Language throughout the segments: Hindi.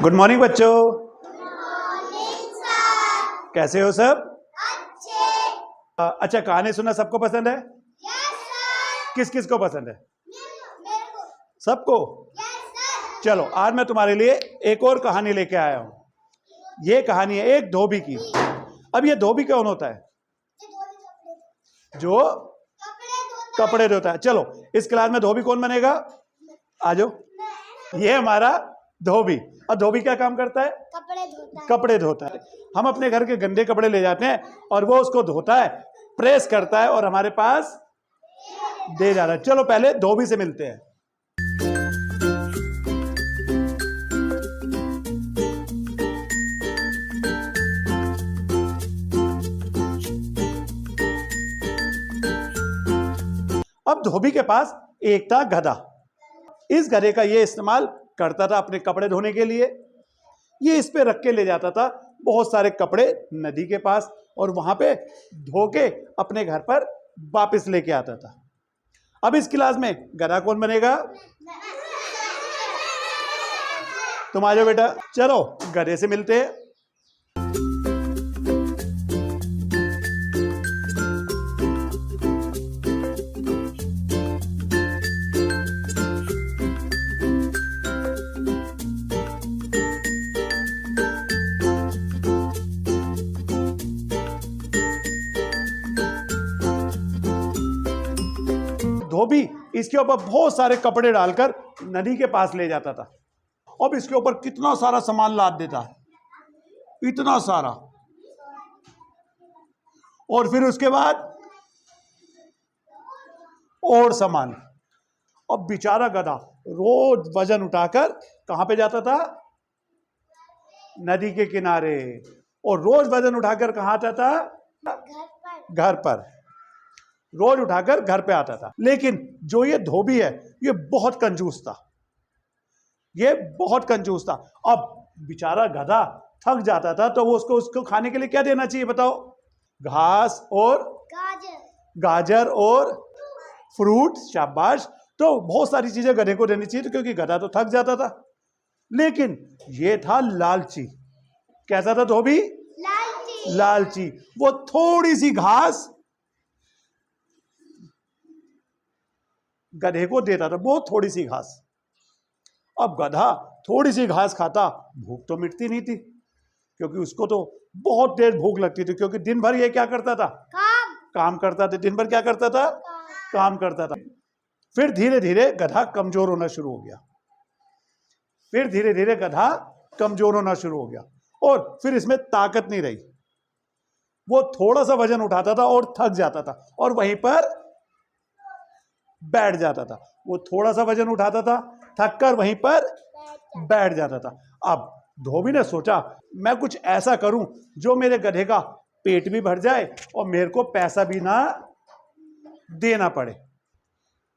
गुड मॉर्निंग बच्चों। Morning sir. कैसे हो सब? अच्छे। अच्छा, कहानी सुनना सबको पसंद है? Yes sir. किस किस को पसंद है? मेरे को। सबको? Yes sir. चलो, आज मैं तुम्हारे लिए एक और कहानी लेके आया हूँ। ये कहानी है एक धोबी की। अब ये धोबी कौन होता है? जो कपड़े धोता है। चलो, इस क्लास में धोबी कौन बनेगा? आ जाओ। ये हमारा धोबी। और धोबी क्या काम करता है? कपड़े धोता है। हम अपने घर के गंदे कपड़े ले जाते हैं और वो उसको धोता है, प्रेस करता है और हमारे पास दे जाता है। चलो पहले धोबी से मिलते हैं। अब धोबी के पास एक था गधा। इस गधे का ये इस्तेमाल करता था अपने कपड़े धोने के लिए। ये इस पे रख के ले जाता था बहुत सारे कपड़े नदी के पास और वहां पे धो के अपने घर पर वापस लेके आता था। अब इस क्लास में गधा कौन बनेगा? तुम आ जाओ बेटा। चलो गधे से मिलते हैं। धोबी इसके ऊपर बहुत सारे कपड़े डालकर नदी के पास ले जाता था। अब इसके ऊपर कितना सारा सामान लाद देता है, इतना सारा। और फिर उसके बाद और सामान। अब बेचारा गधा रोज वजन उठाकर कहां पे जाता था? नदी के किनारे। और रोज वजन उठाकर कहां आता था? घर पर। रोज उठाकर घर पे आता था। लेकिन जो ये धोबी है ये बहुत कंजूस था। ये बहुत कंजूस था। अब बेचारा गधा थक जाता था तो वो उसको खाने के लिए क्या देना चाहिए बताओ? घास और गाजर और फ्रूट। शाबाश। तो बहुत सारी चीजें गधे को देनी चाहिए क्योंकि गधा तो थक जाता था। लेकिन ये था लालची। कैसा था धोबी? लालची। वो थोड़ी सी घास गधे को देता था, बहुत थोड़ी सी घास। अब गधा थोड़ी सी घास खाता, भूख तो मिटती नहीं थी क्योंकि उसको तो बहुत देर भूख लगती थी क्योंकि दिन भर ये क्या करता था? काम करता था। दिन भर क्या करता था? काम करता था। फिर धीरे धीरे गधा कमजोर होना शुरू हो गया। फिर धीरे धीरे गधा कमजोर होना शुरू हो गया और फिर इसमें ताकत नहीं रही। वो थोड़ा सा वजन उठाता था और थक जाता था और वहीं पर बैठ जाता था। वो थोड़ा सा वजन उठाता था, थक कर वहीं पर बैठ जाता था। अब धोबी ने सोचा मैं कुछ ऐसा करूं जो मेरे गधे का पेट भी भर जाए और मेरे को पैसा भी ना देना पड़े।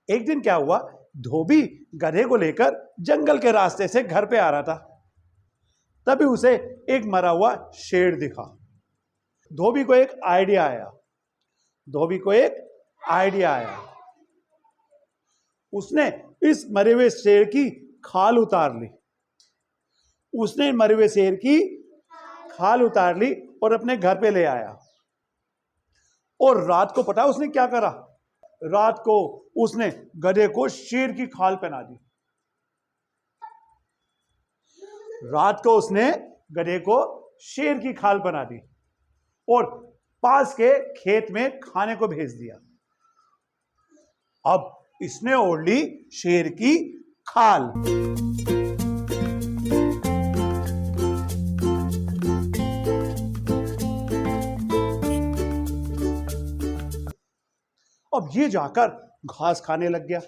एक दिन क्या हुआ, धोबी गधे को लेकर जंगल के रास्ते से घर पे आ रहा था। तभी उसे एक मरा हुआ शेर दिखा। धोबी को एक आइडिया आया। उसने इस मरे हुए शेर की खाल उतार ली। और अपने घर पे ले आया। और रात को पता उसने क्या करा? रात को उसने गधे को शेर की खाल पहना दी। और पास के खेत में खाने को भेज दिया। अब इसने ओढ़ ली शेर की खाल। अब ये जाकर घास खाने लग गया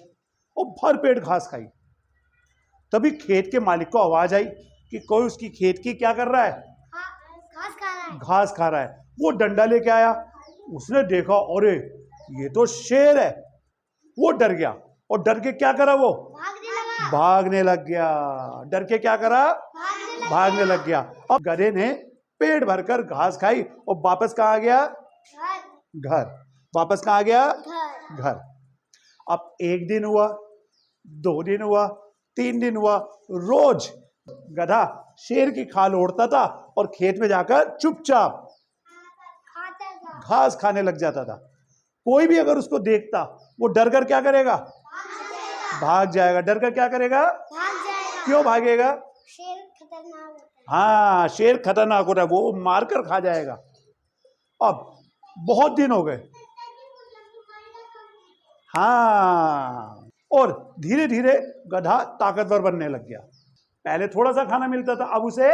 और भर पेट घास खाई। तभी खेत के मालिक को आवाज आई कि कोई उसकी खेत की क्या कर रहा है? घास खा रहा है। वो डंडा लेके आया। उसने देखा अरे ये तो शेर है। वो डर गया और डर के क्या करा? वो भागने लग गया। डर के क्या करा? भागने लग गया। अब गधे ने पेट भरकर घास खाई और वापस कहाँ आ गया? घर। वापस कहाँ आ गया? घर। अब एक दिन हुआ, 2 दिन हुआ, 3 दिन हुआ, रोज गधा शेर की खाल ओढ़ता था और खेत में जाकर चुपचाप खाता था। घास खाने लग जाता था। कोई भी अगर उसको देखता वो डर कर क्या करेगा? भाग जाएगा। डर कर क्या करेगा? भाग जाएगा। क्यों भागेगा? शेर खतरनाक होता है। हाँ, शेर खतरनाक होता है, वो मारकर खा जाएगा। अब बहुत दिन हो गए। हाँ, और धीरे धीरे गधा ताकतवर बनने लग गया। पहले थोड़ा सा खाना मिलता था, अब उसे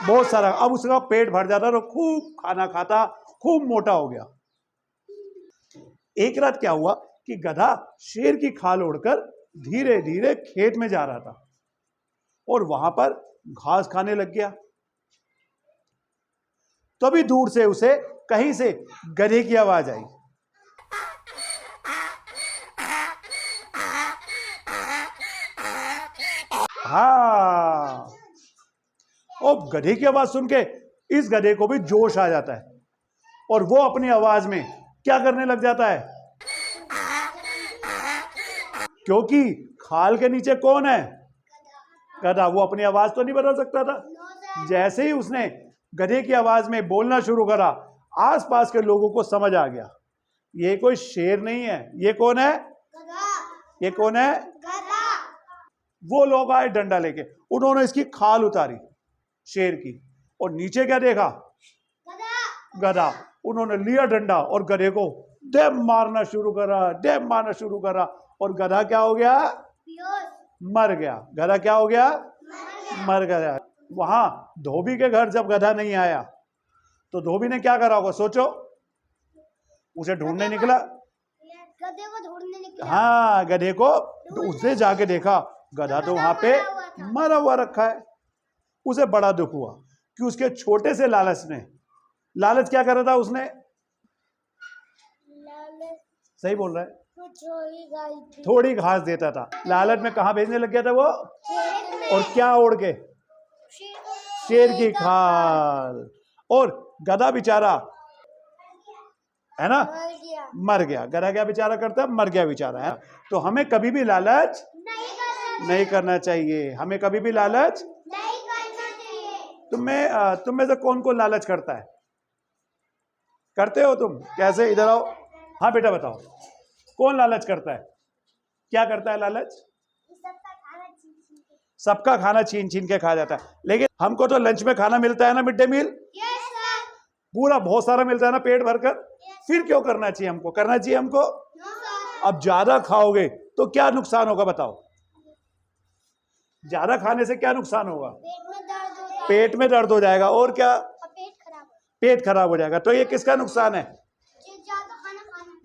बहुत सारा। अब उसका पेट भर जाता तो खूब खाना खाता, खूब मोटा हो गया। एक रात क्या हुआ कि गधा शेर की खाल ओढ़कर धीरे धीरे खेत में जा रहा था और वहां पर घास खाने लग गया। तभी दूर से उसे कहीं से गधे की आवाज आई। हाँ, और गधे की आवाज सुन के इस गधे को भी जोश आ जाता है और वो अपनी आवाज में क्या करने लग जाता है? क्योंकि खाल के नीचे कौन है? गधा। वो अपनी आवाज तो नहीं बदल सकता था। जैसे ही उसने गधे की आवाज में बोलना शुरू करा, आसपास के लोगों को समझ आ गया ये कोई शेर नहीं है। ये कौन है? ये कौन है? वो लोग आए डंडा लेके, उन्होंने इसकी खाल उतारी शेर की और नीचे क्या देखा? गधा। उन्होंने लिया डंडा और गधे को दे मारना शुरू करा और गधा क्या हो गया? मर गया। गधा क्या हो गया? मर गया। वहां धोबी के घर जब गधा नहीं आया तो धोबी ने क्या करा होगा? सोचो। उसे ढूंढने निकला। गधे को ढूंढने निकला। हाँ, गधे को। उसने जाके देखा गधा तो वहां पे मरा हुआ रखा है। उसे बड़ा दुख हुआ कि उसके छोटे से लालच ने, लालच क्या कर रहा था उसने? सही बोल रहा है, थोड़ी घास देता था। लालच में कहां भेजने लग गया था वो? और क्या ओढ़ के? शेर की खाल। और गधा बेचारा है ना, मर गया। गधा क्या बेचारा करता? मर गया बेचारा, है। तो हमें कभी भी लालच नहीं करना चाहिए। हमें कभी भी लालच नहीं करना चाहिए। तुम में से कौन कौन लालच करता है? करते हो तुम? कैसे? इधर आओ। हाँ बेटा बताओ, कौन लालच करता है? क्या करता है लालच? सबका खाना छीन छीन के खा जाता है। लेकिन हमको तो लंच में खाना मिलता है ना, मिड डे मील पूरा बहुत सारा मिलता है ना, पेट भरकर। फिर क्यों करना चाहिए हमको? करना चाहिए हमको। अब ज्यादा खाओगे तो क्या नुकसान होगा बताओ? ज्यादा खाने से क्या नुकसान होगा? पेट में दर्द हो जाएगा। और क्या? पेट खराब हो जाएगा। तो ये किसका नुकसान है?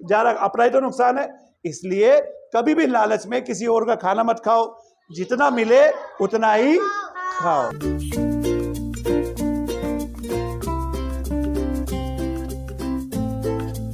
ज्यादा अपना ही तो नुकसान है। इसलिए कभी भी लालच में किसी और का खाना मत खाओ। जितना मिले उतना ही खाओ।